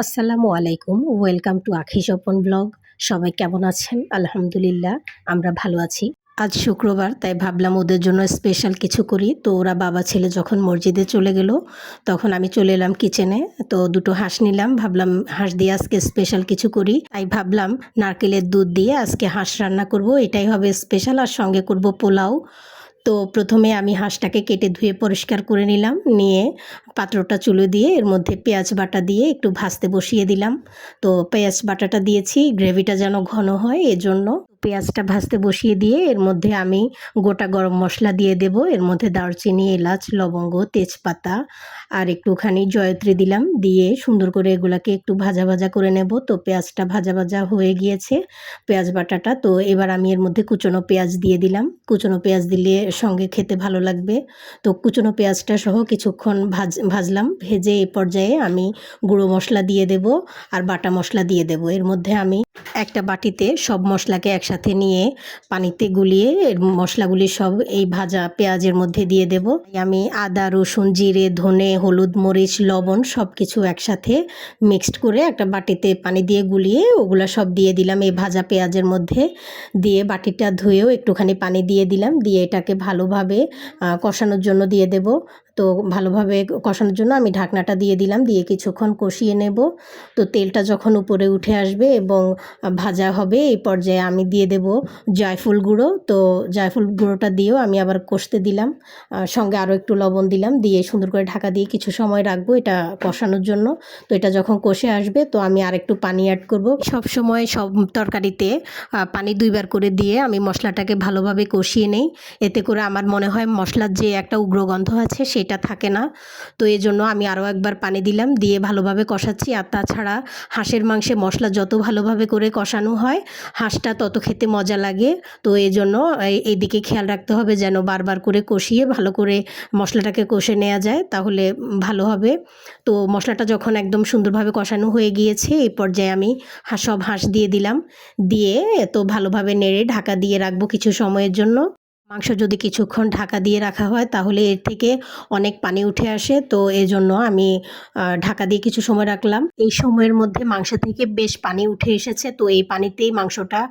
আসসালামু আলাইকুম। Welcome to আখি স্বপন ব্লগ। সবাই কেমন আছেন? আলহামদুলিল্লাহ, আমরা ভালো আছি। আজ শুক্রবার, তাই ভাবলাম ওদের জন্য স্পেশাল কিছু করি। তো ওরা বাবা ছেলে যখন মসজিদে চলে গেল, তখন আমি চলে এলাম কিচেনে। তো দুটো হাঁস নিলাম, ভাবলাম হাঁস দিয়ে আজকে স্পেশাল কিছু করি। তাই ভাবলাম নারকেলের দুধ দিয়ে আজকে হাঁস রান্না করব, এটাই হবে স্পেশাল। আর সঙ্গে করব পোলাও। তো প্রথমে আমি হাঁসটাকে কেটে ধুয়ে পরিষ্কার করে নিলাম, নিয়ে পাত্রটা চুলো দিয়ে এর মধ্যে পেঁয়াজ বাটা দিয়ে একটু ভাজতে বসিয়ে দিলাম। তো পেঁয়াজ বাটাটা দিয়েছি গ্রেভিটা যেন ঘন হয়, এজন্য পেঁয়াজটা ভাজতে বসিয়ে দিয়ে এর মধ্যে আমি গোটা গরম মশলা দিয়ে দেব। এর মধ্যে দারচিনি, এলাচ, লবঙ্গ, তেজপাতা আর একটুখানি জয়ত্রী দিলাম, দিয়ে সুন্দর করে এগুলাকে একটু ভাজা ভাজা করে নেব। তো পেঁয়াজটা ভাজা ভাজা হয়ে গিয়েছে, পেঁয়াজ বাটাটা। তো এবার আমি এর মধ্যে কুচনো পেঁয়াজ দিয়ে দিলাম। কুচনো পেঁয়াজ দিলে সঙ্গে খেতে ভালো লাগবে। তো কুচনো পেঁয়াজটা সহ কিছুক্ষণ ভাজলাম। ভেজে এই পর্যায়ে আমি গুঁড়ো মশলা দিয়ে দেব আর বাটা মশলা দিয়ে দেব। এর মধ্যে আমি একটা বাটিতে সব মশলাকে একসাথে নিয়ে পানিতে গুলিয়ে এর মশলাগুলি সব এই ভাজা পেঁয়াজের মধ্যে দিয়ে দেব। আমি আদা, রসুন, জিরে, ধনে, হলুদ, মরিচ, লবণ সব কিছু একসাথে মিক্সড করে একটা বাটিতে পানি দিয়ে গুলিয়ে ওগুলা সব দিয়ে দিলাম এই ভাজা পেঁয়াজের মধ্যে। দিয়ে বাটিটা ধুয়েও একটুখানি পানি দিয়ে দিলাম, দিয়ে এটাকে ভালোভাবে কষানোর জন্য দিয়ে দেব। তো ভালোভাবে কষানোর জন্য আমি ঢাকনাটা দিয়ে দিলাম, দিয়ে কিছুক্ষণ কষিয়ে নেব। তো তেলটা যখন উপরে উঠে আসবে এবং ভাজা হবে, এই পর্যায়ে আমি দিয়ে দেব জায়ফল গুঁড়ো। তো জায়ফল গুঁড়োটা দিয়েও আমি আবার কষতে দিলাম, সঙ্গে আরও একটু লবণ দিলাম, দিয়ে সুন্দর করে ঢাকা দিয়ে কিছু সময় রাখবো এটা কষানোর জন্য। তো এটা যখন কষে আসবে, তো আমি আরেকটু পানি অ্যাড করব। সব সময় সব তরকারিতে পানি 2 বার করে দিয়ে আমি মশলাটাকে ভালোভাবে কষিয়ে নেই। এতে করে আমার মনে হয় মশলার যে একটা উগ্র গন্ধ আছে সেটা থাকে না। তো এজন্য আমি আরও একবার পানি দিলাম, দিয়ে ভালোভাবে কষাচ্ছি। আর তাছাড়া হাঁসের মাংসে মশলা যত ভালোভাবে করে কষানো হয়, হাঁসটা তত খেতে মজা লাগে। তো এজন্য এইদিকে খেয়াল রাখতে হবে যেন বারবার করে কষিয়ে ভালো করে মশলাটাকে কষে নেওয়া যায়, তাহলে ভালো হবে। তো মশলাটা যখন একদম সুন্দরভাবে কষানো হয়ে গিয়েছে, এই পর্যায়ে আমি সব হাঁস দিয়ে দিলাম, দিয়ে তো ভালোভাবে নেড়ে ঢাকা দিয়ে রাখবো কিছু সময়ের জন্য। মাংস যদি কিছুক্ষণ ঢাকা দিয়ে রাখা হয় তাহলে এর থেকে অনেক পানি উঠে আসে। তো এজন্য আমি ঢাকা দিয়ে কিছু সময় রাখলাম। এই সময়ের মধ্যে মাংস থেকে বেশ পানি উঠে এসেছে। তো এই পানিতেই মাংসটা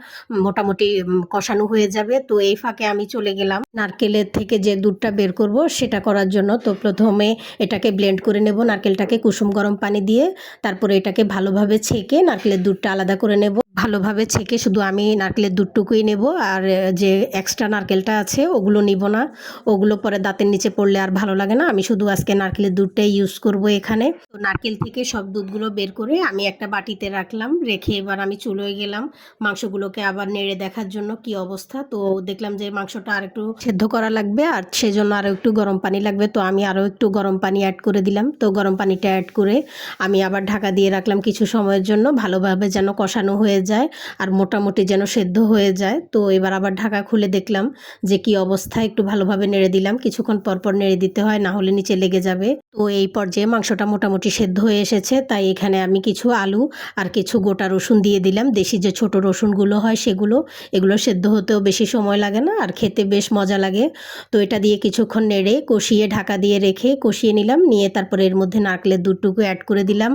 মোটামুটি কষানো হয়ে যাবে। তো এই ফাঁকে আমি চলে গেলাম নারকেলের থেকে যে দুধটা বের করব সেটা করার জন্য। তো প্রথমে এটাকে ব্লেন্ড করে নেব, নারকেলটাকে কুসুম গরম পানি দিয়ে। তারপরে এটাকে ভালোভাবে ছেঁকে নারকেলের দুধটা আলাদা করে নেব। ভালোভাবে ছেঁকে শুধু আমি নারকেলের দুধটুকুই নেব, আর যে এক্সট্রা নারকেলটা আছে ওগুলো নিব না। ওগুলো পরে দাঁতের নিচে পড়লে আর ভালো লাগে না। আমি শুধু আজকে নারকেলের দুধটাই ইউজ করব এখানে। তো নারকেল থেকে সব দুধগুলো বের করে আমি একটা বাটিতে রাখলাম, রেখে এবার আমি চুলোয় গেলাম মাংসগুলোকে আবার নেড়ে দেখার জন্য কি অবস্থা। তো দেখলাম যে মাংসটা আর একটু সেদ্ধ করা লাগবে, আর সেজন্য আরও একটু গরম পানি লাগবে। তো আমি আরও একটু গরম পানি অ্যাড করে দিলাম। তো গরম পানিটা অ্যাড করে আমি আবার ঢাকা দিয়ে রাখলাম কিছু সময়ের জন্য, ভালোভাবে যেন কষানো হয়ে যায় আর মোটামুটি যেন সেদ্ধ হয়ে যায়। তো এবার আবার ঢাকা খুলে দেখলাম যে কি অবস্থা, একটু ভালোভাবে নেড়ে দিলাম। কিছুক্ষণ পরপর নেড়ে দিতে হয়, না হলে নিচে লেগে যাবে। তো এই পর্যায়ে মাংসটা মোটামুটি সেদ্ধ হয়ে এসেছে, তাই এখানে আমি কিছু আলু আর কিছু গোটা রসুন দিয়ে দিলাম। দেশি যে ছোট রসুনগুলো হয় সেগুলো, এগুলো সেদ্ধ হতেও বেশি সময় লাগে না আর খেতে বেশ মজা লাগে। তো এটা দিয়ে কিছুক্ষণ নেড়ে কষিয়ে ঢাকা দিয়ে রেখে কষিয়ে নিলাম, নিয়ে তারপরে এর মধ্যে নারকেলের দুধটুকু অ্যাড করে দিলাম।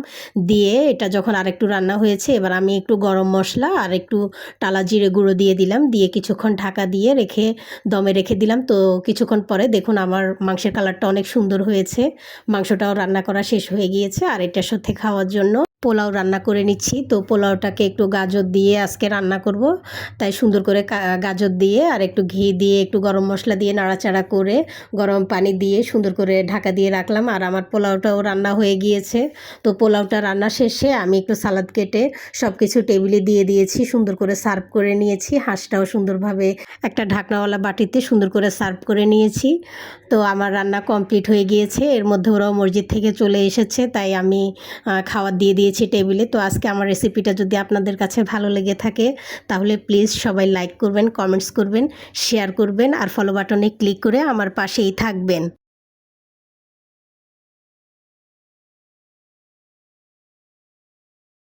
দিয়ে এটা যখন আরেকটু রান্না হয়েছে, এবার আমি একটু গরম মশলা আর একটু টালা জিরে গুঁড়ো দিয়ে দিলাম, দিয়ে কিছুক্ষণ ঢাকা দিয়ে রেখে দমে রেখে দিলাম। তো কিছুক্ষণ পরে দেখুন আমার মাংসের কালারটা অনেক সুন্দর হয়েছে। মাংসটাও রান্না করা শেষ হয়ে গিয়েছে, আর এটার সাথে খাওয়ার জন্য পোলাও রান্না করে নিচ্ছি। তো পোলাওটাকে একটু গাজর দিয়ে আজকে রান্না করব, তাই সুন্দর করে গাজর দিয়ে আর একটু ঘি দিয়ে একটু গরম মশলা দিয়ে নাড়াচাড়া করে গরম পানি দিয়ে সুন্দর করে ঢাকা দিয়ে রাখলাম। আর আমার পোলাওটাও রান্না হয়ে গিয়েছে। তো পোলাওটা রান্না শেষে আমি একটু সালাদ কেটে সব কিছু টেবিলে দিয়ে দিয়েছি, সুন্দর করে সার্ভ করে নিয়েছি। হাঁসটাও সুন্দরভাবে একটা ঢাকনাওয়ালা বাটিতে সুন্দর করে সার্ভ করে নিয়েছি। তো আমার রান্না কমপ্লিট হয়ে গিয়েছে। এর মধ্যে ওরাও মসজিদ থেকে চলে এসেছে, তাই আমি খাবার দিয়ে দিয়েছি টেবিলে। তো আজকে আমার রেসিপিটা যদি আপনাদের কাছে ভালো লেগে থাকে তাহলে প্লিজ সবাই লাইক করবেন, কমেন্টস করবেন, শেয়ার করবেন আর ফলো বাটনে ক্লিক করে আমার পাশেই থাকবেন।